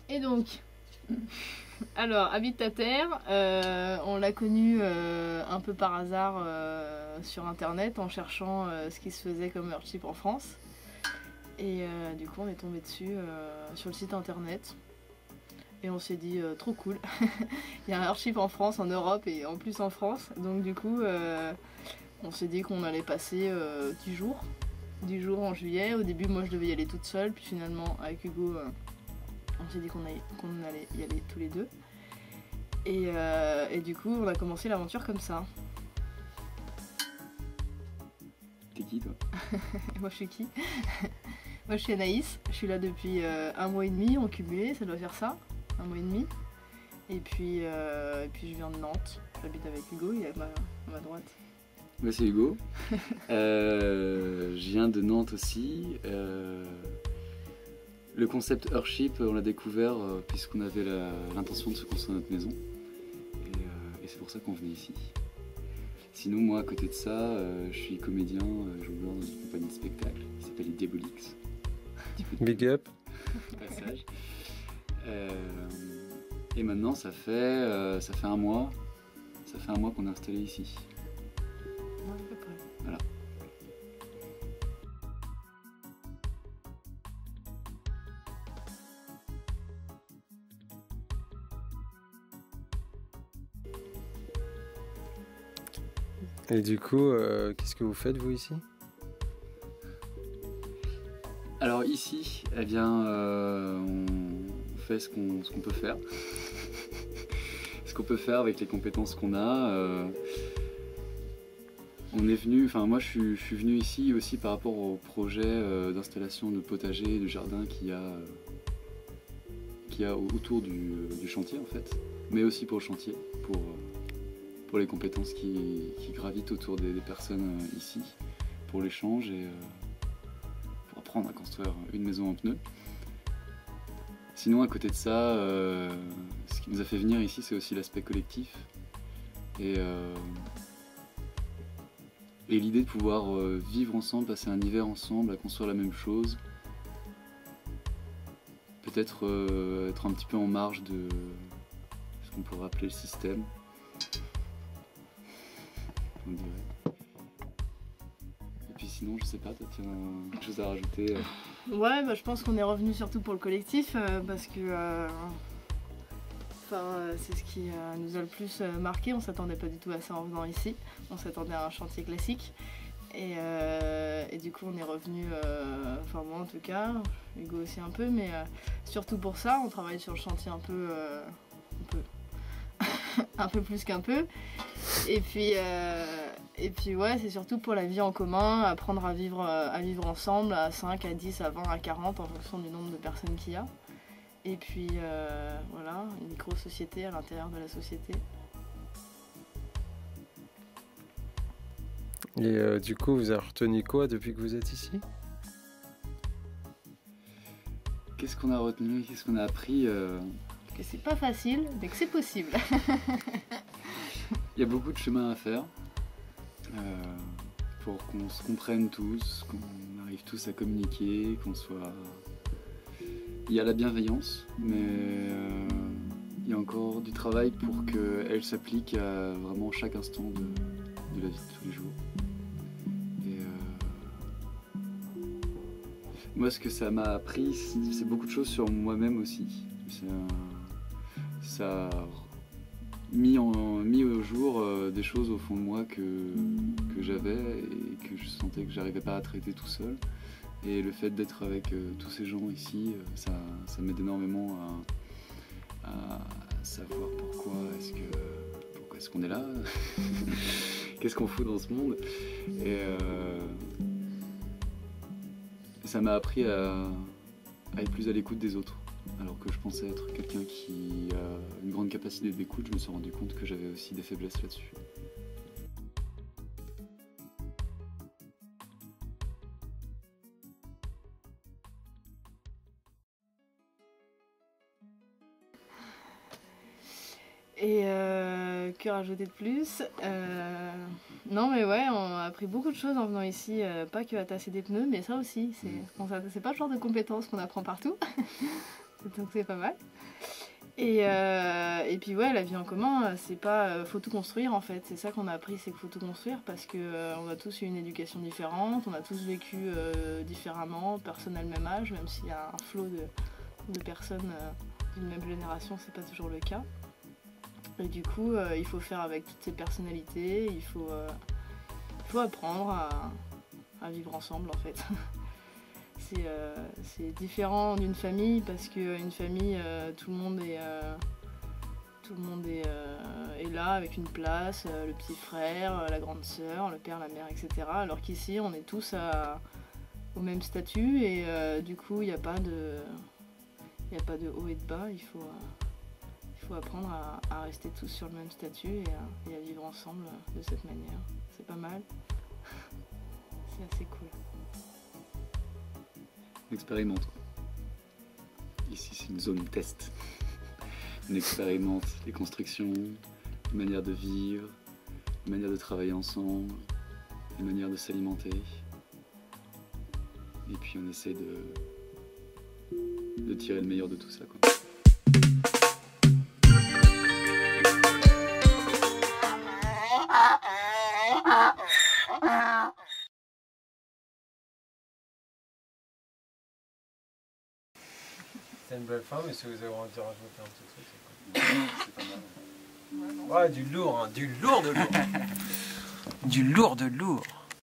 Et donc, alors, Habitataire, on l'a connu un peu par hasard sur internet en cherchant ce qui se faisait comme Earthship en France. Et du coup, on est tombé dessus sur le site internet. Et on s'est dit, trop cool. Il y a un Earthship en France, en Europe et en plus en France. Donc du coup, on s'est dit qu'on allait passer 10 jours. 10 jours en juillet. Au début, moi, je devais y aller toute seule. Puis finalement, avec Hugo, on s'est dit qu'on allait y aller tous les deux. Et du coup, on a commencé l'aventure comme ça. T'es qui, toi? Moi, je suis qui? Moi, je suis Anaïs. Je suis là depuis 1 mois et demi en cumulé, ça doit faire ça. 1 mois et demi. Et puis je viens de Nantes. J'habite avec Hugo, il est à ma droite. Moi, c'est Hugo. Je viens de Nantes aussi. Le concept Earthship, on l'a découvert puisqu'on avait l'intention de se construire notre maison. Et c'est pour ça qu'on venait ici. Sinon, moi, à côté de ça, je suis comédien, jongleur dans une compagnie de spectacle qui s'appelle les Diabolix. Big up. Passage. Et maintenant, ça fait 1 mois. Ça fait 1 mois qu'on est installé ici. Ouais, à peu près. Voilà. Et du coup, qu'est-ce que vous faites vous ici? Alors ici, eh bien, on fait ce qu'on peut faire. Ce qu'on peut faire avec les compétences qu'on a. On est venu, enfin moi je suis venu ici aussi par rapport au projet d'installation de potager, de jardin qu'il y a autour du chantier en fait. Mais aussi pour le chantier, pour les compétences qui gravitent autour des personnes ici, pour l'échange et pour apprendre à construire une maison en pneus. Sinon, à côté de ça, ce qui nous a fait venir ici, c'est aussi l'aspect collectif et l'idée de pouvoir vivre ensemble, passer un hiver ensemble, à construire la même chose. Peut-être être un petit peu en marge de ce qu'on pourrait appeler le système. On dirait. Et puis sinon, je sais pas, toi, tu as quelque chose à rajouter Ouais, bah, je pense qu'on est revenu surtout pour le collectif parce que c'est ce qui nous a le plus marqué. On s'attendait pas du tout à ça en venant ici. On s'attendait à un chantier classique. Et du coup, on est revenu, enfin moi en tout cas, Hugo aussi un peu, mais surtout pour ça, on travaille sur le chantier un peu un peu plus qu'un peu. Et puis ouais, c'est surtout pour la vie en commun, apprendre à vivre ensemble à 5, à 10, à 20, à 40 en fonction du nombre de personnes qu'il y a. Et puis voilà, une micro-société à l'intérieur de la société. Et du coup, vous avez retenu quoi depuis que vous êtes ici? Qu'est-ce qu'on a retenu? Qu'est-ce qu'on a appris Que c'est pas facile, mais que c'est possible. Il y a beaucoup de chemin à faire pour qu'on se comprenne tous, qu'on arrive tous à communiquer, qu'on soit... Il y a la bienveillance, mais il y a encore du travail pour qu'elle s'applique à vraiment chaque instant de la vie de tous les jours. Et moi, ce que ça m'a appris, c'est beaucoup de choses sur moi-même aussi. Ça a mis au jour des choses au fond de moi que j'avais et que je sentais que j'arrivais pas à traiter tout seul. Et le fait d'être avec tous ces gens ici, ça m'aide énormément à savoir pourquoi est-ce qu'on est là, qu'est-ce qu'on fout dans ce monde. Et ça m'a appris à être plus à l'écoute des autres. Alors que je pensais être quelqu'un qui a une grande capacité d'écoute, je me suis rendu compte que j'avais aussi des faiblesses là-dessus. Et que rajouter de plus Non mais ouais, on a appris beaucoup de choses en venant ici, pas que à tasser des pneus, mais ça aussi, c'est pas le genre de compétences qu'on apprend partout. Donc c'est pas mal. Et puis ouais, la vie en commun, c'est pas... faut tout construire en fait. C'est ça qu'on a appris, c'est qu'il faut tout construire parce qu'on a tous eu une éducation différente, on a tous vécu différemment, personne n'a le même âge, même s'il y a un flot de personnes d'une même génération, c'est pas toujours le cas. Et du coup, il faut faire avec toutes ces personnalités, il faut apprendre à vivre ensemble en fait. C'est différent d'une famille parce qu'une famille, tout le monde est là avec une place, le petit frère, la grande sœur, le père, la mère, etc. Alors qu'ici, on est tous au même statut et du coup, il n'y a pas de haut et de bas. Il faut apprendre à rester tous sur le même statut et à vivre ensemble de cette manière. C'est pas mal. C'est assez cool. On expérimente. Ici, c'est une zone test. On expérimente les constructions, les manières de vivre, les manières de travailler ensemble, les manières de s'alimenter. Et puis on essaie de tirer le meilleur de tout ça, quoi. C'est une belle femme, mais si vous avez envie de rajouter un petit truc, C'est pas mal. Ouais, du lourd, hein, du lourd de lourd. Du lourd de lourd.